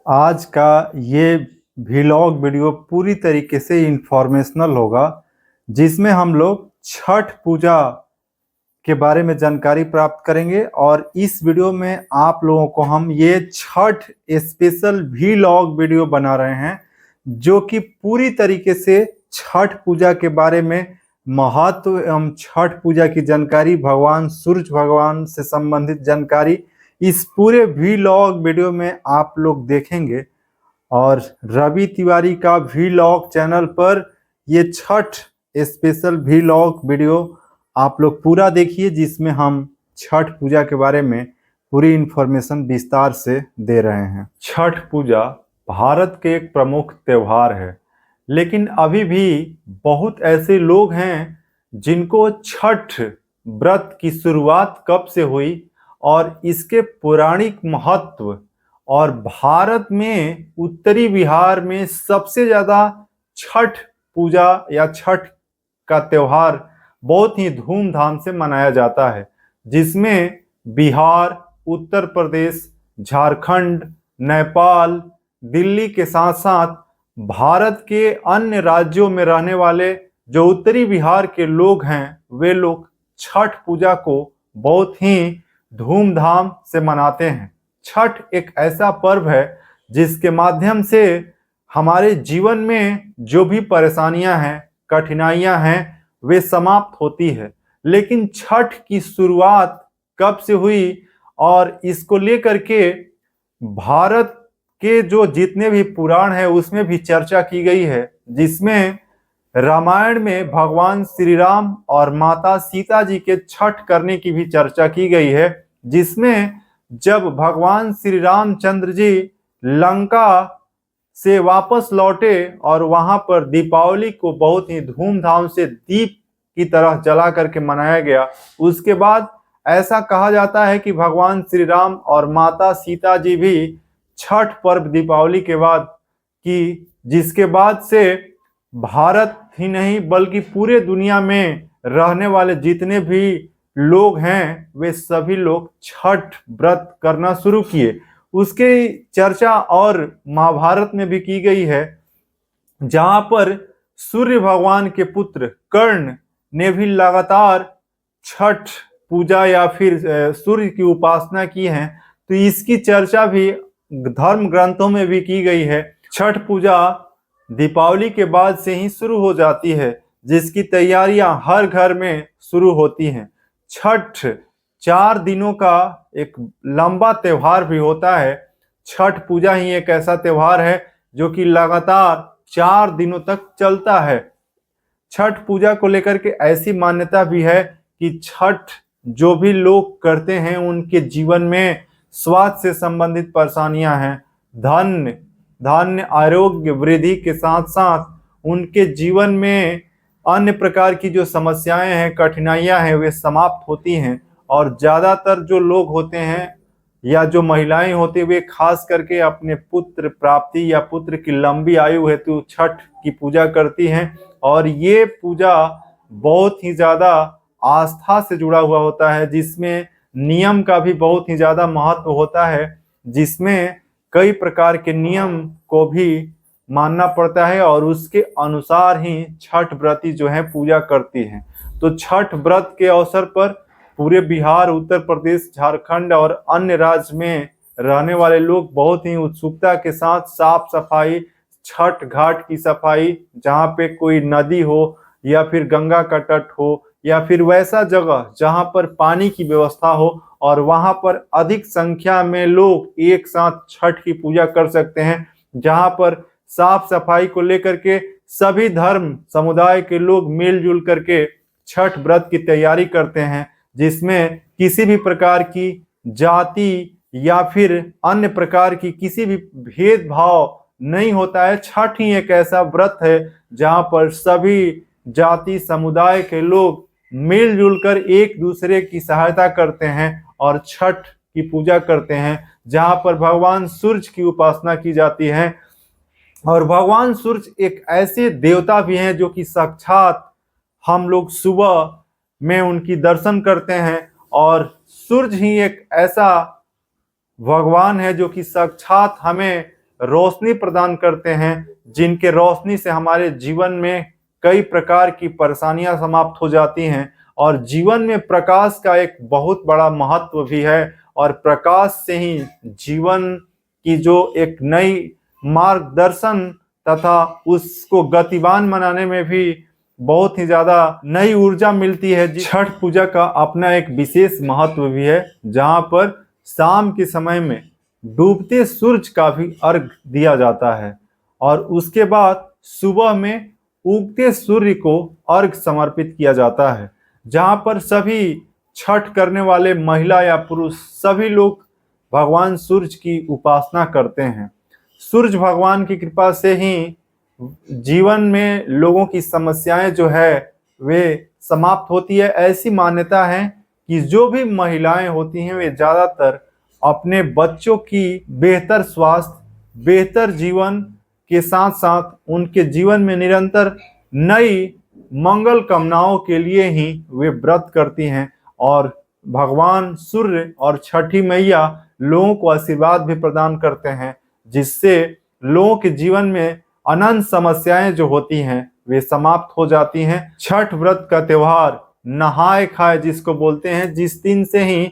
आज का ये व्लॉग वीडियो पूरी तरीके से इंफॉर्मेशनल होगा, जिसमें हम लोग छठ पूजा के बारे में जानकारी प्राप्त करेंगे। और इस वीडियो में आप लोगों को हम ये छठ स्पेशल व्लॉग वीडियो बना रहे हैं, जो कि पूरी तरीके से छठ पूजा के बारे में महत्व एवं छठ पूजा की जानकारी, भगवान सूरज भगवान से संबंधित जानकारी इस पूरे व्लॉग वीडियो में आप लोग देखेंगे। और रवि तिवारी का व्लॉग चैनल पर ये छठ स्पेशल व्लॉग वीडियो आप लोग पूरा देखिए, जिसमें हम छठ पूजा के बारे में पूरी इंफॉर्मेशन विस्तार से दे रहे हैं। छठ पूजा भारत के एक प्रमुख त्योहार है, लेकिन अभी भी बहुत ऐसे लोग हैं जिनको छठ व्रत की शुरुआत कब से हुई और इसके पौराणिक महत्व, और भारत में उत्तरी बिहार में सबसे ज़्यादा छठ पूजा या छठ का त्योहार बहुत ही धूमधाम से मनाया जाता है, जिसमें बिहार, उत्तर प्रदेश, झारखंड, नेपाल, दिल्ली के साथ साथ भारत के अन्य राज्यों में रहने वाले जो उत्तरी बिहार के लोग हैं, वे लोग छठ पूजा को बहुत ही धूमधाम से मनाते हैं। छठ एक ऐसा पर्व है जिसके माध्यम से हमारे जीवन में जो भी परेशानियां हैं, कठिनाइयां हैं, वे समाप्त होती है। लेकिन छठ की शुरुआत कब से हुई और इसको लेकर के भारत के जो जितने भी पुराण हैं उसमें भी चर्चा की गई है, जिसमें रामायण में भगवान श्री राम और माता सीता जी के छठ करने की भी चर्चा की गई है, जिसमें जब भगवान श्री रामचंद्र जी लंका से वापस लौटे और वहां पर दीपावली को बहुत ही धूमधाम से दीप की तरह जला करके मनाया गया। उसके बाद ऐसा कहा जाता है कि भगवान श्री राम और माता सीता जी भी छठ पर्व दीपावली के बाद की, जिसके बाद से भारत ही नहीं बल्कि पूरे दुनिया में रहने वाले जितने भी लोग हैं वे सभी लोग छठ व्रत करना शुरू किए। उसके चर्चा और महाभारत में भी की गई है, जहां पर सूर्य भगवान के पुत्र कर्ण ने भी लगातार छठ पूजा या फिर सूर्य की उपासना की है। तो इसकी चर्चा भी धर्म ग्रंथों में भी की गई है। छठ पूजा दीपावली के बाद से ही शुरू हो जाती है, जिसकी तैयारियां हर घर में शुरू होती हैं। छठ 4 दिनों का एक लंबा त्योहार भी होता है। छठ पूजा ही एक ऐसा त्योहार है जो कि लगातार 4 दिनों तक चलता है। छठ पूजा को लेकर के ऐसी मान्यता भी है कि छठ जो भी लोग करते हैं उनके जीवन में स्वास्थ्य से संबंधित परेशानियां हैं, धन्य आरोग्य वृद्धि के साथ साथ उनके जीवन में अन्य प्रकार की जो समस्याएं हैं, कठिनाइयां हैं, वे समाप्त होती हैं। और ज्यादातर जो लोग होते हैं या जो महिलाएं होती हैं, वे खास करके अपने पुत्र प्राप्ति या पुत्र की लंबी आयु हेतु छठ की पूजा करती हैं। और ये पूजा बहुत ही ज्यादा आस्था से जुड़ा हुआ होता है, जिसमें नियम का भी बहुत ही ज्यादा महत्व होता है, जिसमें कई प्रकार के नियम को भी मानना पड़ता है और उसके अनुसार ही छठ व्रती जो है पूजा करती हैं। तो छठ व्रत के अवसर पर पूरे बिहार, उत्तर प्रदेश, झारखंड और अन्य राज्य में रहने वाले लोग बहुत ही उत्सुकता के साथ साफ सफाई, छठ घाट की सफाई, जहाँ पे कोई नदी हो या फिर गंगा का तट हो या फिर वैसा जगह जहाँ पर पानी की व्यवस्था हो और वहां पर अधिक संख्या में लोग एक साथ छठ की पूजा कर सकते हैं, जहां पर साफ सफाई को लेकर के सभी धर्म समुदाय के लोग मिलजुल करके छठ व्रत की तैयारी करते हैं, जिसमें किसी भी प्रकार की जाति या फिर अन्य प्रकार की किसी भी भेदभाव नहीं होता है। छठ ही एक ऐसा व्रत है जहां पर सभी जाति समुदाय के लोग मिलजुल कर एक दूसरे की सहायता करते हैं और छठ की पूजा करते हैं, जहां पर भगवान सूर्य की उपासना की जाती है। और भगवान सूर्य एक ऐसे देवता भी हैं जो कि साक्षात हम लोग सुबह में उनकी दर्शन करते हैं। और सूर्य ही एक ऐसा भगवान है जो कि साक्षात हमें रोशनी प्रदान करते हैं, जिनके रोशनी से हमारे जीवन में कई प्रकार की परेशानियां समाप्त हो जाती हैं। और जीवन में प्रकाश का एक बहुत बड़ा महत्व भी है, और प्रकाश से ही जीवन की जो एक नई मार्गदर्शन तथा उसको गतिवान बनाने में भी बहुत ही ज्यादा नई ऊर्जा मिलती है। छठ पूजा का अपना एक विशेष महत्व भी है, जहां पर शाम के समय में डूबते सूरज का भी अर्घ दिया जाता है, और उसके बाद सुबह में उगते सूर्य को अर्घ समर्पित किया जाता है, जहां पर सभी छठ करने वाले महिला या पुरुष सभी लोग भगवान सूर्य की उपासना करते हैं। सूर्य भगवान की कृपा से ही जीवन में लोगों की समस्याएं जो है वे समाप्त होती है। ऐसी मान्यता है कि जो भी महिलाएं होती हैं वे ज्यादातर अपने बच्चों की बेहतर स्वास्थ्य, बेहतर जीवन के साथ साथ उनके जीवन में निरंतर नई मंगल कामनाओं के लिए ही वे व्रत करती हैं, और भगवान सूर्य और छठी मैया लोगों को आशीर्वाद भी प्रदान करते हैं, जिससे लोगों के जीवन में अनंत समस्याएं जो होती हैं वे समाप्त हो जाती हैं। छठ व्रत का त्योहार नहाए खाए जिसको बोलते हैं, जिस दिन से ही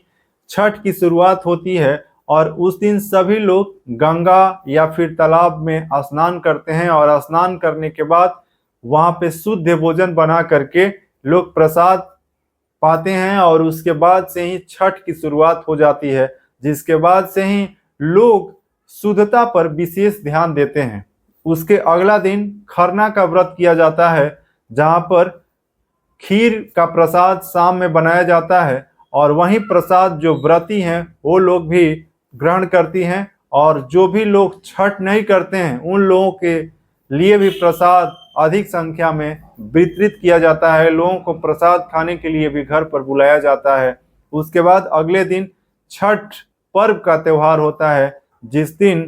छठ की शुरुआत होती है, और उस दिन सभी लोग गंगा या फिर तालाब में स्नान करते हैं, और स्नान करने के बाद वहां पे शुद्ध भोजन बना करके लोग प्रसाद पाते हैं, और उसके बाद से ही छठ की शुरुआत हो जाती है, जिसके बाद से ही लोग शुद्धता पर विशेष ध्यान देते हैं। उसके अगला दिन खरना का व्रत किया जाता है, जहां पर खीर का प्रसाद शाम में बनाया जाता है, और वही प्रसाद जो व्रती हैं वो लोग भी ग्रहण करती हैं, और जो भी लोग छठ नहीं करते हैं उन लोगों के लिए भी प्रसाद अधिक संख्या में वितरित किया जाता है। लोगों को प्रसाद खाने के लिए भी घर पर बुलाया जाता है। उसके बाद अगले दिन छठ पर्व का त्योहार होता है, जिस दिन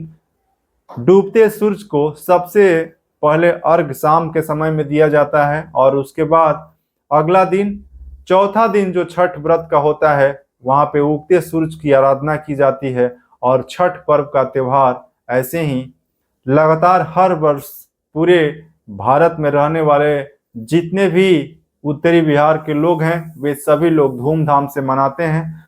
डूबते सूरज को सबसे पहले अर्घ शाम के समय में दिया जाता है, और उसके बाद अगला दिन चौथा दिन जो छठ व्रत का होता है वहां पे उगते सूरज की आराधना की जाती है। और छठ पर्व का त्योहार ऐसे ही लगातार हर वर्ष पूरे भारत में रहने वाले जितने भी उत्तरी बिहार के लोग हैं वे सभी लोग धूमधाम से मनाते हैं।